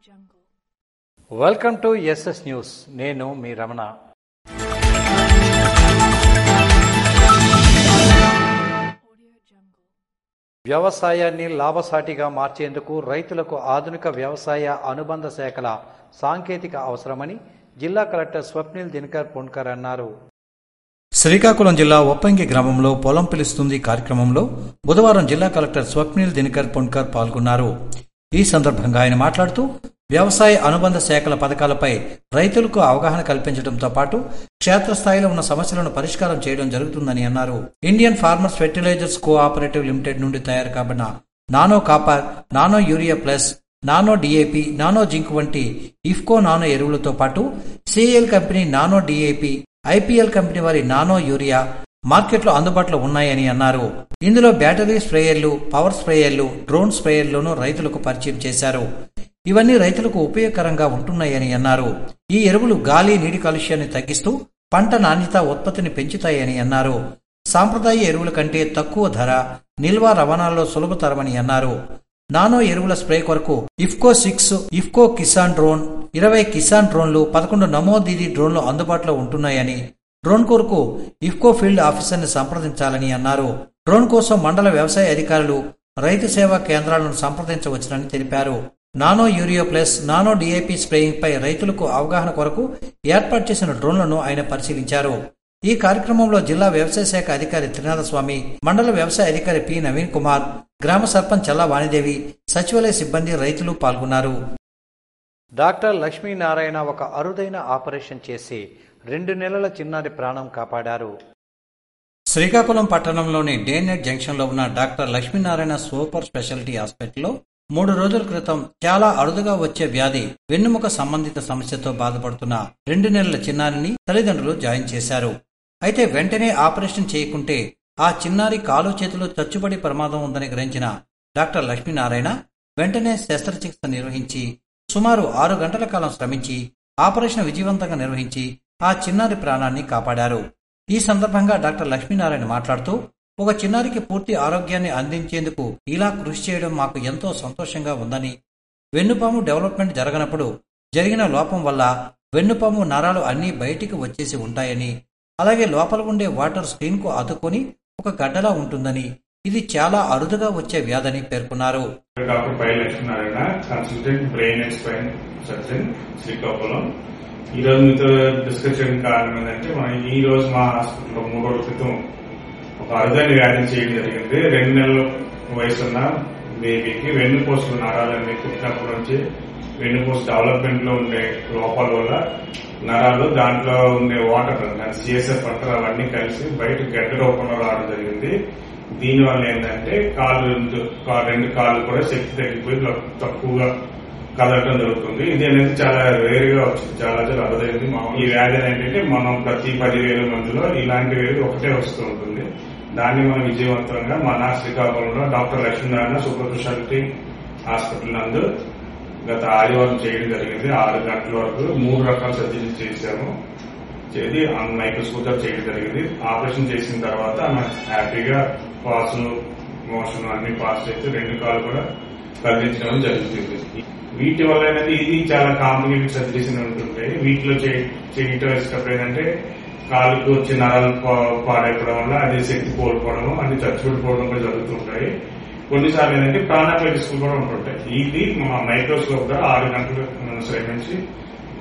jungle. Welcome to SS news. నేను మీ రమణ. వ్యవసాయాన్ని లాభసాటిగా మార్చేందుకు రైతులకు ఆధునిక వ్యవసాయ అనుబంధ శాఖల సాంకేతిక అవసరమని జిల్లా కలెక్టర్ స్వప్నిల్ దినకర్ పొన్కర్ అన్నారు. శ్రీకాకుళం జిల్లా ఒప్పంగి గ్రామంలో పొలం పిలుస్తుంది కార్యక్రమంలో బుధవారం జిల్లా కలెక్టర్ స్వప్నిల్ దినకర్ పొన్కర్ పాల్గొన్నారు. ఈ సందర్భంగా ఆయన మాట్లాడుతూ వ్యవసాయ అనుబంధ శాఖల పథకాలపై రైతులకు అవగాహన కల్పించడంతో పాటు క్షేత్రస్థాయిలో ఉన్న సమస్యలను పరిష్కారం చేయడం జరుగుతుందని అన్నారు. Indian farmers fertilisers cooperative limited నుండి తయారు కాబడిన nano copper, nano urea plus, nano DAP, nano zinc వంటి ఇఫ్కో నానో ఎరువులతో పాటు CL company nano DAP, IPL company వారి నానో యూరియా మార్కెట్లో అందుబాటులో ఉన్నాయని అన్నారు. ఇందులో బ్యాటరీ స్ప్రేయర్లు, పవర్ స్ప్రేయర్లు, డ్రోన్ స్ప్రేయర్లను రైతులకు పరిచయం చేశారు. ఇవన్నీ రైతులకు ఉపయోగకరంగా ఉంటున్నాయని అన్నారు. ఈ ఎరువులు గాలి, నీటి కాలుష్యాన్ని తగ్గిస్తూ పంట నాణ్యత, ఉత్పత్తిని పెంచుతాయని అన్నారు. సాంప్రదాయ ఎరువుల కంటే తక్కువ ధర, నిల్వ, రవాణాల్లో సులభతరమని అన్నారు. నానో ఎరువుల స్ప్రే కొరకు ఇఫ్కో 6, ఇఫ్కో కిసాన్ డ్రోన్, 20 కిసాన్ డ్రోన్లు, 11 నమో దీదీ డ్రోన్లు అందుబాటులో ఉంటున్నాయని, డ్రోన్ కొరకు ఇఫ్కో ఫీల్డ్ ఆఫీసర్ని సంప్రదించాలని అన్నారు. డ్రోన్ కోసం మండల వ్యవసాయ అధికారులు, రైతు సేవా కేంద్రాలను సంప్రదించవచ్చునని తెలిపారు. Nano urea plus, nano DAP spraying పై రైతులకు అవగాహన కొరకు ఏర్పాటు చేసిన డ్రోన్లను ఆయన పరిశీలించారు. ఈ కార్యక్రమంలో జిల్లా వ్యవసాయ శాఖ అధికారి త్రినాథస్వామి, మండల వ్యవసాయ అధికారి పి నవీన్ కుమార్, గ్రామ సర్పంచ్ చల్లా వాణిదేవి, సచివాలయ సిబ్బంది, రైతులు పాల్గొన్నారు. డాక్టర్ లక్ష్మీనారాయణ ఒక అరుదైన ఆపరేషన్ చేసి 2 నెలల చిన్నారి ప్రాణం కాపాడారు. శ్రీకాకుళం పట్టణంలోని డేనెట్ జంక్షన్ లో ఉన్న డాక్టర్ లక్ష్మీనారాయణ సూపర్ స్పెషాలిటీ హాస్పిటల్లో 3 రోజుల క్రితం చాలా అరుదుగా వచ్చే వ్యాధి వెన్నుముక సంబంధిత సమస్యతో బాధపడుతున్న 2 నెలల చిన్నారిని తల్లిదండ్రులు జాయిన్ చేశారు. అయితే వెంటనే ఆపరేషన్ చేయకుంటే ఆ చిన్నారి కాలు చేతులు చచ్చుబడి ప్రమాదం ఉందని గ్రహించిన డాక్టర్ లక్ష్మీనారాయణ వెంటనే శస్త్రచికిత్స నిర్వహించి సుమారు 6 గంటల కాలం శ్రమించి ఆపరేషన్ విజయవంతంగా నిర్వహించి ఆ చిన్నారి ప్రాణాన్ని కాపాడారు. ఈ సందర్భంగా డాక్టర్ లక్ష్మీనారాయణ మాట్లాడుతూ, ఒక చిన్నారికి పూర్తి ఆరోగ్యాన్ని అందించేందుకు ఇలా కృషి చేయడం మాకు ఎంతో సంతోషంగా ఉందని, వెన్నుపాము డెవలప్మెంట్ జరగనప్పుడు జరిగిన లోపం వల్ల వెన్నుపాము నరాలు అన్నీ బయటికి వచ్చేసి ఉంటాయని, అలాగే లోపల ఉండే వాటర్ స్క్రీన్ కు అతుక్కొని ఒక గడ్డలా ఉంటుందని, ఇది చాలా అరుదుగా వచ్చే వ్యాధని పేర్కొన్నారు. Doctor Pai Lakshminarayana, consultant brain and spine surgeon, Srikakulam. ఈ రోజు మీతో డిస్కస్ చేయడానికి కారణం ఏంటంటే, మనం ఈ రోజు మా హాస్పిటల్లో 3 రోజుల క్రితం ఒక అరుదైన వ్యాధిని చేయడం జరిగింది. 2 నెలల వయసున్న బేబీకి వెన్నుపూస నరాలన్నీ పుట్టినప్పటి నుంచి వెన్నుపూస డెవలప్మెంట్ లో ఉండే లోపాల వల్ల నరాలు, దాంట్లో ఉండే వాటర్, సిఎస్ఎఫ్ అంటారు, అవన్నీ కలిసి బయట గడ్డ రూపంలో రావడం జరిగింది. దీనివల్ల ఏంటంటే రెండు కాళ్ళు కూడా శక్తి తగ్గిపోయి తక్కువగా కదలటం జరుగుతుంది. ఇది అనేది చాలా రేర్ గా వచ్చింది, చాలా అరుదైంది. ఈ వ్యాధి ఏంటంటే మనం ప్రతి 10,000 మందిలో ఇలాంటి వ్యాధి ఒకటే వస్తూ ఉంటుంది. దాన్ని మనం విజయవంతంగా మన శ్రీకాకుళంలో doctor Lakshminarayana super speciality hospital నందు గత ఆదివారం చేయడం జరిగింది. 6 గంటల వరకు 3 రకాల సర్జరీ చేశాము. చేసి మైక్రోస్కోప్ చేయడం జరిగింది. ఆపరేషన్ చేసిన తర్వాత హ్యాపీగా పాస్, మోషన్ అన్ని పాస్ అయితే 2 కాళ్ళు కూడా కదిలించడం జరుగుతుంది. వీటి వల్ల అనేది ఇది చాలా కాంప్లికేటెడ్ సర్జరీస్ ఉంటుంటాయి. వీటిలో చేయటం ఇష్టపడి ఏంటంటే కాలుకు వచ్చే నరాలు పాడైపోవడం వల్ల అది శక్తి కోల్పోవడం, అది చచ్చిపెట్టుకోవడం కూడా జరుగుతుంటాయి. కొన్నిసార్లు ఏంటంటే ప్రాణాపాయ రిస్కులు కూడా ఉంటుంటాయి. ఇది మా మైక్రోస్కోప్ ద్వారా 6 గంటలు శ్రమించి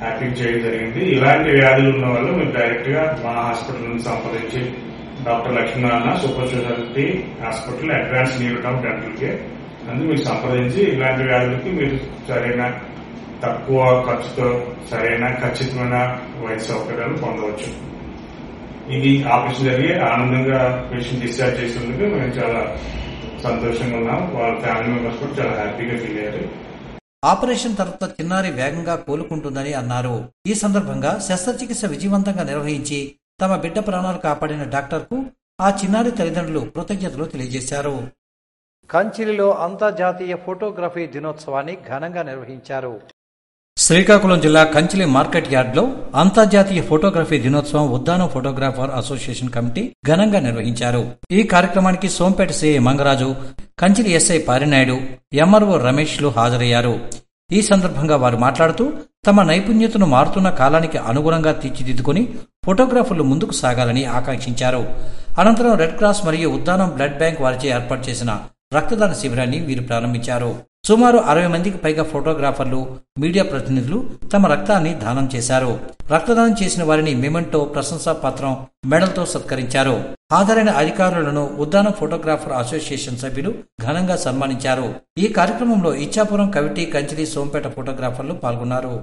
హ్యాపీ చేయడం జరిగింది. ఇలాంటి వ్యాధులు ఉన్న వాళ్ళు మీరు డైరెక్ట్ గా మా హాస్పిటల్ నుంచి సంప్రదించి doctor Lakshminarayana super speciality hospital advance neuro dental care అందుకు మీరు సంప్రదించి ఇలాంటి వ్యాధులకి మీరు సరైన తక్కువ ఖర్చుతో సరైన ఖచ్చితమైన వైద్య సౌకర్యాలు పొందవచ్చు. ఇది ఆపరేషన్ జరిగి ఆనందంగా పేషెంట్ డిశ్చార్జ్ చేసేందుకు మేము చాలా సంతోషంగా ఉన్నాం. వాళ్ళ ఫ్యామిలీ మెంబర్స్ కూడా చాలా హ్యాపీగా ఫీల్ అయ్యారు. ఆపరేషన్ తర్వాత చిన్నారి వేగంగా కోలుకుంటుందని అన్నారు. ఈ సందర్భంగా శస్త్రచికిత్స విజయవంతంగా నిర్వహించి తమ బిడ్డ ప్రాణాలు కాపాడిన డాక్టర్కు ఆ చిన్నారి తల్లిదండ్రులు కృతజ్ఞతలు తెలియజేశారు. కంచిలిలో అంతర్జాతీయ ఫోటోగ్రఫీ దినోత్సవాన్ని ఘనంగా నిర్వహించారు. శ్రీకాకుళం జిల్లా కంచిలి మార్కెట్ యార్డ్ లో అంతర్జాతీయ ఫోటోగ్రఫీ దినోత్సవం ఉద్దానం ఫోటోగ్రాఫర్ అసోసియేషన్ కమిటీ ఘనంగా నిర్వహించారు. ఈ కార్యక్రమానికి Sompeta CI Mangaraju, Kanchili SI Parinaidu, MRO Ramesh లు హాజరయ్యారు. ఈ సందర్భంగా వారు మాట్లాడుతూ తమ నైపుణ్యతను మారుతున్న కాలానికి అనుగుణంగా తీర్చిదిద్దుకుని ఫోటోగ్రాఫర్లు ముందుకు సాగాలని ఆకాంక్షించారు. అనంతరం రెడ్ క్రాస్ మరియు ఉద్దానం బ్లడ్ బ్యాంక్ వారిచే ఏర్పాటు చేసిన రక్తదాన శిబిరాన్ని వీరు ప్రారంభించారు. సుమారు 60 మందికి పైగా ఫోటోగ్రాఫర్లు, మీడియా ప్రతినిధులు తమ రక్తాన్ని దానం చేశారు. రక్తదానం చేసిన వారిని మెమెంటో, ప్రశంసా పత్రం, మెడల్తో సత్కరించారు. హాజరైన అధికారులను ఉద్దానం ఫోటోగ్రాఫర్ అసోసియేషన్ సభ్యులు ఘనంగా సన్మానించారు. ఈ కార్యక్రమంలో ఇచ్చాపురం, కవిటి, కంచిలి, సోంపేట ఫోటోగ్రాఫర్లు పాల్గొన్నారు.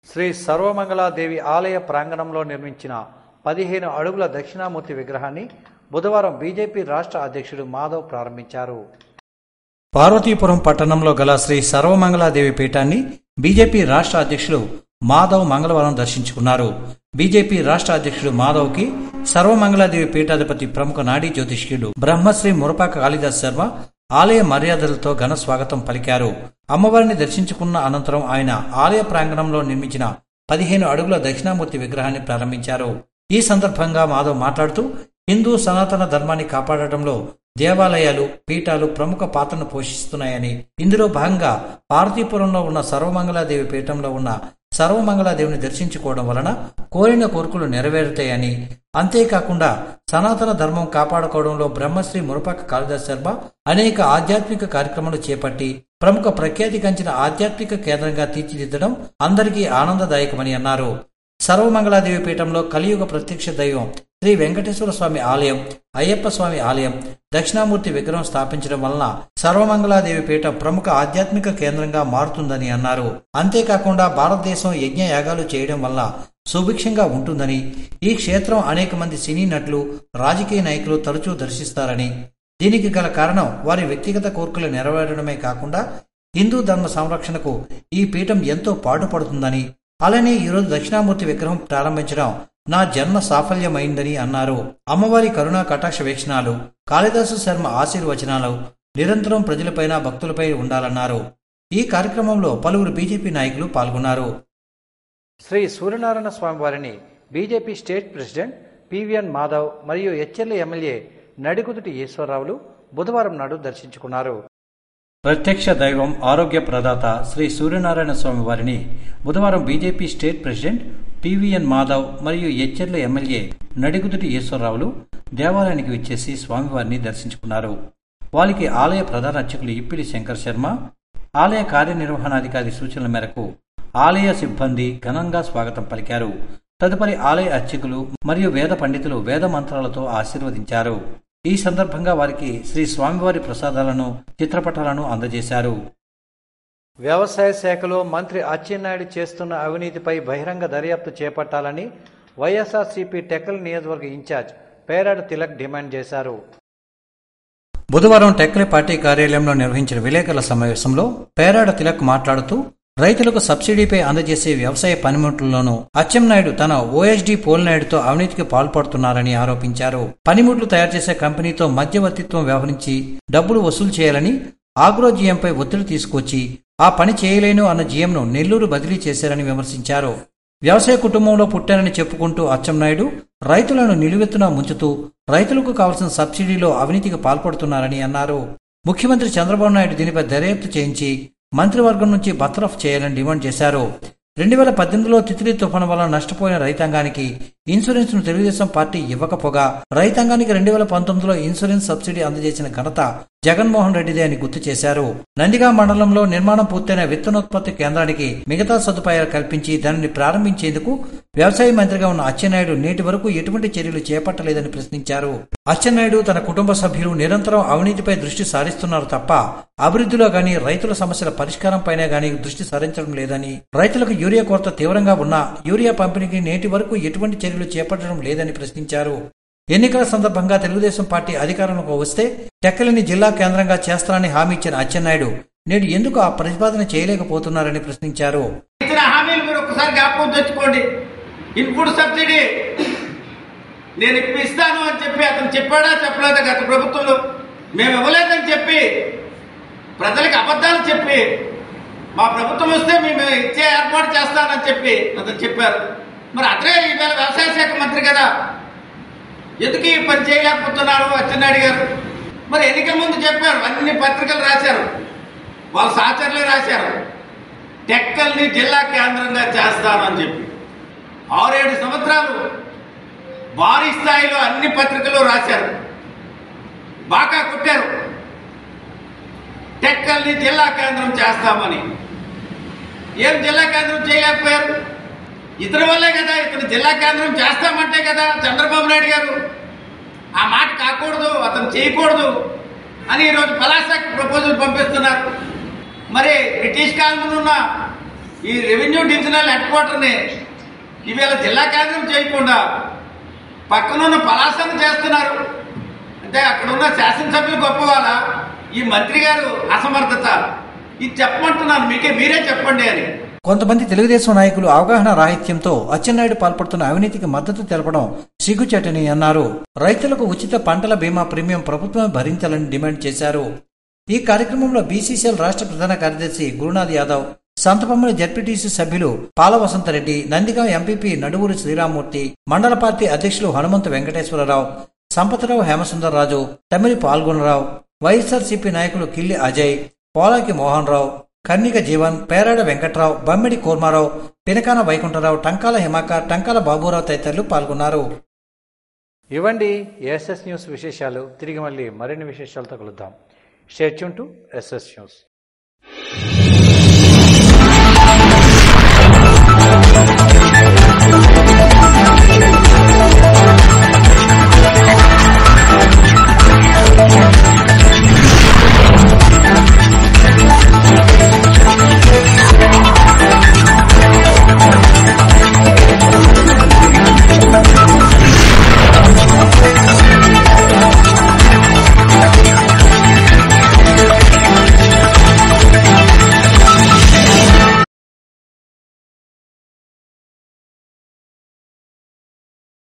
శ్రీ సర్వమంగళాదేవి ఆలయ ప్రాంగణంలో నిర్మించిన 15 అడుగుల దక్షిణామూర్తి విగ్రహాన్ని బుధవారం బీజేపీ రాష్ట్ర అధ్యక్షుడు మాధవ్ ప్రారంభించారు. పార్వతీపురం పట్టణంలో గల శ్రీ సర్వమంగళాదేవి పీఠాన్ని బీజేపీ రాష్ట్ర అధ్యక్షుడు మాధవ్ మంగళవారం దర్శించుకున్నారు. బీజేపీ రాష్ట్ర అధ్యక్షుడు మాధవ్ కి సర్వమంగళాదేవి పీఠాధిపతి ప్రముఖ నాడీ జ్యోతిష్కుడు బ్రహ్మశ్రీ మురపాక కాళిదాస్ శర్మ ఆలయ మర్యాదలతో ఘన స్వాగతం పలికారు. అమ్మవారిని దర్శించుకున్న అనంతరం ఆయన ఆలయ ప్రాంగణంలో నిర్మించిన 15 అడుగుల దక్షిణామూర్తి విగ్రహాన్ని ప్రారంభించారు. ఈ సందర్భంగా మాధవ్ మాట్లాడుతూ హిందూ సనాతన ధర్మాన్ని కాపాడటంలో దేవాలయాలు, పీఠాలు ప్రముఖ పాత్రను పోషిస్తున్నాయని, ఇందులో భాగంగా పార్వతీపురంలో ఉన్న సర్వమంగళాదేవి పీఠంలో ఉన్న సర్వమంగళాదేవిని దర్శించుకోవడం వలన కోరిన కోరికలు నెరవేరుతాయని, అంతేకాకుండా సనాతన ధర్మం కాపాడుకోవడంలో బ్రహ్మశ్రీ మురపాక కాళిదాస్ శర్మ అనేక ఆధ్యాత్మిక కార్యక్రమాలు చేపట్టి ప్రముఖ ప్రఖ్యాతిగాంచిన ఆధ్యాత్మిక కేంద్రంగా తీర్చిదిద్దడం అందరికీ ఆనందదాయకమని అన్నారు. సర్వమంగళాదేవి పీఠంలో కలియుగ ప్రత్యక్ష దైవం శ్రీ వెంకటేశ్వర స్వామి ఆలయం, అయ్యప్ప స్వామి ఆలయం, దక్షిణామూర్తి విగ్రహం స్థాపించడం వలన సర్వమంగళాదేవి పీఠం ప్రముఖ ఆధ్యాత్మిక కేంద్రంగా మారుతుందని అన్నారు. అంతేకాకుండా భారతదేశం యజ్ఞ యాగాలు చేయడం వల్ల సుభిక్షంగా ఉంటుందని, ఈ క్షేత్రం అనేక మంది సినీ నటులు, రాజకీయ నాయకులు తరచూ దర్శిస్తారని, దీనికి గల కారణం వారి వ్యక్తిగత కోరికలు నెరవేరడమే కాకుండా హిందూ ధర్మ సంరక్షణకు ఈ పీఠం ఎంతో పాటుపడుతుందని, అలానే ఈరోజు దక్షిణామూర్తి విగ్రహం ప్రారంభించడం నా జన్మ సాఫల్యమైందని అన్నారు. అమ్మవారి కరుణా కటాక్ష వీక్షణాలు, కాళిదాసు శర్మ ఆశీర్వచనాలు నిరంతరం ప్రజలపైన భక్తులపై ఉండాలన్నారు. ఈ కార్యక్రమంలో పలువురు బీజేపీ నాయకులు పాల్గొన్నారు. శ్రీ సూర్యనారాయణ స్వామి వారిని BJP state president PVN Madhav మరియు ఎచ్చెర్ల ఎమ్మెల్యే నడికుదుటి ఈశ్వరరావులు బుధవారం నాడు దర్శించుకున్నారు. ప్రత్యక్ష దైవం, ఆరోగ్య ప్రదాత శ్రీ సూర్యనారాయణ స్వామి వారిని బుధవారం BJP state president PVN Madhav మరియు ఎచ్చెర్ల ఎమ్మెల్యే నడికుదుటి ఈశ్వరరావులు దేవాలయానికి విచ్చేసి స్వామివారిని దర్శించుకున్నారు. వారికి ఆలయ ప్రధాన అర్చకులు ఇప్పిలి శంకర్ శర్మ, ఆలయ కార్యనిర్వహణాధికారి సూచనల మేరకు ఆలయ సిబ్బంది ఘనంగా స్వాగతం పలికారు. తదుపరి ఆలయ అర్చకులు మరియు వేద పండితులు వేద మంత్రాలతో ఆశీర్వదించారు. ఈ సందర్భంగా వారికి శ్రీ స్వామివారి ప్రసాదాలను, చిత్రపటాలను అందజేశారు. వ్యవసాయ శాఖలో మంత్రి అచ్చెన్నాయుడు చేస్తున్న అవినీతిపై బహిరంగ దర్యాప్తు చేపట్టాలని వైఎస్ఆర్సీపీ టెక్కలి నియోజకవర్గ ఇన్ఛార్జ్ పేరాడ తిలక్ డిమాండ్ చేశారు. బుధవారం టెక్కలి పార్టీ కార్యాలయంలో నిర్వహించిన విలేకరుల సమావేశంలో పేరాడ తిలక్ మాట్లాడుతూ రైతులకు సబ్సిడీపై అందజేసే వ్యవసాయ పనిముట్లలోనూ అచ్చెన్నాయుడు తన ఓఎస్డీ పోలినాయుడుతో అవినీతికి పాల్పడుతున్నారని ఆరోపించారు. పనిముట్లు తయారు చేసే కంపెనీతో మధ్యవర్తిత్వం వ్యవహరించి డబ్బులు వసూలు చేయాలని ఆగ్రో జీఎంపై ఒత్తిడి తీసుకొచ్చి ఆ పని చేయలేను అన్న జీఎంను నెల్లూరు బదిలీ చేశారని విమర్శించారు. వ్యవసాయ కుటుంబంలో పుట్టారని చెప్పుకుంటూ అచ్చెన్నాయుడు రైతులను నిలువెత్తున ముంచుతూ రైతులకు కావలసిన సబ్సిడీలో అవినీతికి పాల్పడుతున్నారని అన్నారు. ముఖ్యమంత్రి చంద్రబాబు నాయుడు దీనిపై దర్యాప్తు చేయించి మంత్రివర్గం నుంచి బర్తరఫ్ చేయాలని డిమాండ్ చేశారు. 2018లో తిత్లీ తుఫాను వల్ల నష్టపోయిన రైతాంగానికి ఇన్సూరెన్స్ ను తెలుగుదేశం పార్టీ ఇవ్వకపోగా రైతాంగానికి 2019లో ఇన్సూరెన్స్ సబ్సిడీ అందజేసిన ఘనత జగన్మోహన్ రెడ్డిదే అని గుర్తు చేశారు. నందిగాం మండలంలో నిర్మాణం పూర్తయిన విత్తనోత్పత్తి కేంద్రానికి మిగతా సదుపాయాలు కల్పించి దానిని ప్రారంభించేందుకు వ్యవసాయ మంత్రిగా ఉన్న అచ్చెన్నాయుడు నేటి వరకు ఎటువంటి చర్యలు చేపట్టలేదని ప్రశ్నించారు. అచ్చెన్నాయుడు తన కుటుంబ సభ్యులు నిరంతరం అవినీతిపై దృష్టి సారిస్తున్నారు తప్ప అభివృద్ధిలో గాని రైతుల సమస్యల పరిష్కారంపైనే గాని దృష్టి సారించడం లేదని, రైతులకు యూరియా కొరత తీవ్రంగా ఉన్నా యూరియా పంపిణీకి నేటి వరకు ఎటువంటి చర్యలు చేపట్టడం లేదని ప్రశ్నించారు. ఎన్నికల సందర్భంగా తెలుగుదేశం పార్టీ అధికారంలోకి వస్తే టెక్కలిని జిల్లా కేంద్రంగా చేస్తారని హామీ ఇచ్చిన అచ్చెన్నాయుడు నేడు ఎందుకు ఆ ప్రతిపాదన చేయలేకపోతున్నారని ప్రశ్నించారు. ఇన్పుట్ సబ్సిడీ నేను ఇప్పిస్తాను అని చెప్పి అతను చెప్పాడా చెప్పలేదా? గత ప్రభుత్వంలో మేము ఇవ్వలేదని చెప్పి ప్రజలకు అబద్ధాలు చెప్పి మా ప్రభుత్వం వస్తే మేము ఇచ్చే ఏర్పాటు చేస్తానని చెప్పి అతను చెప్పారు. మరి అతనే ఈవేళ వ్యవసాయ శాఖ మంత్రి కదా, ఎందుకు ఈ పని చేయలేకపోతున్నారు అచ్చెన్నాయుడు గారు? మరి ఎన్నికల ముందు చెప్పారు, అన్ని పత్రికలు రాశారు, వాళ్ళ సహచరులే రాశారు. టెక్కల్ని జిల్లా కేంద్రంగా చేస్తానని చెప్పి 6-7 సంవత్సరాలు భారీ స్థాయిలో అన్ని పత్రికలు రాశారు, బాగా కొట్టారు. టెక్కల్ని జిల్లా కేంద్రం చేస్తామని ఏం జిల్లా కేంద్రం చేయలేకపోయారు? ఇతని వల్లే కదా. ఇతను జిల్లా కేంద్రం చేస్తామంటే కదా చంద్రబాబు నాయుడు గారు ఆ మాట కాకూడదు, అతను చేయకూడదు అని ఈరోజు పలాసకి ప్రపోజల్ పంపిస్తున్నారు. మరి బ్రిటిష్ కాలంలో ఉన్న ఈ రెవెన్యూ డివిజనల్ హెడ్ క్వార్టర్ని ఇవాళ జిల్లా కేంద్రం చేయకుండా పక్కనున్న పలాసను చేస్తున్నారు. అంటే అక్కడున్న శాసనసభ్యులు గొప్పవాళ్ళ, ఈ మంత్రి గారు అసమర్థత? ఇది చెప్పమంటున్నాను, మీరే చెప్పండి అని. కొంతమంది తెలుగుదేశం నాయకులు అవగాహన రాహిత్యంతో అచ్చెన్నాయుడు పాల్పడుతున్న అవినీతికి మద్దతు తెలపడం సిగ్గుచేటని అన్నారు. రైతులకు ఉచిత పంటల బీమా ప్రీమియం ప్రభుత్వమే భరించాలని డిమాండ్ చేశారు. ఈ కార్యక్రమంలో బీసీసీఎల్ రాష్ట్ర ప్రధాన కార్యదర్శి గురునాథ్ యాదవ్, సంతపమ్మల జడ్పీటీసీ సభ్యులు పాల వసంతరెడ్డి, నందిగాం ఎంపీపీ నడువూరి శ్రీరామూర్తి, మండల పార్టీ అధ్యక్షులు హనుమంతు వెంకటేశ్వరరావు, సంపతరావు, హేమసుందరరాజు, తమిళి పాల్గొనరావు, వైఎస్ఆర్సీపీ నాయకులు కిల్లి అజయ్, పోలాకి మోహన్ రావు, కర్ణిక జీవన్, పేరాడ వెంకట్రావు, బమ్మిడి కూర్మారావు, పినకాన వైకుంఠరావు, టంకాల హిమాకర్, టంకాల బాబురావు తదితరులు పాల్గొన్నారు. ఇవ్వండి ఎస్ఎస్ న్యూస్ విశేషాలు. తిరిగి మళ్ళీ మరిన్ని విశేషాలతో కలుద్దాం. Stay tune to SS news.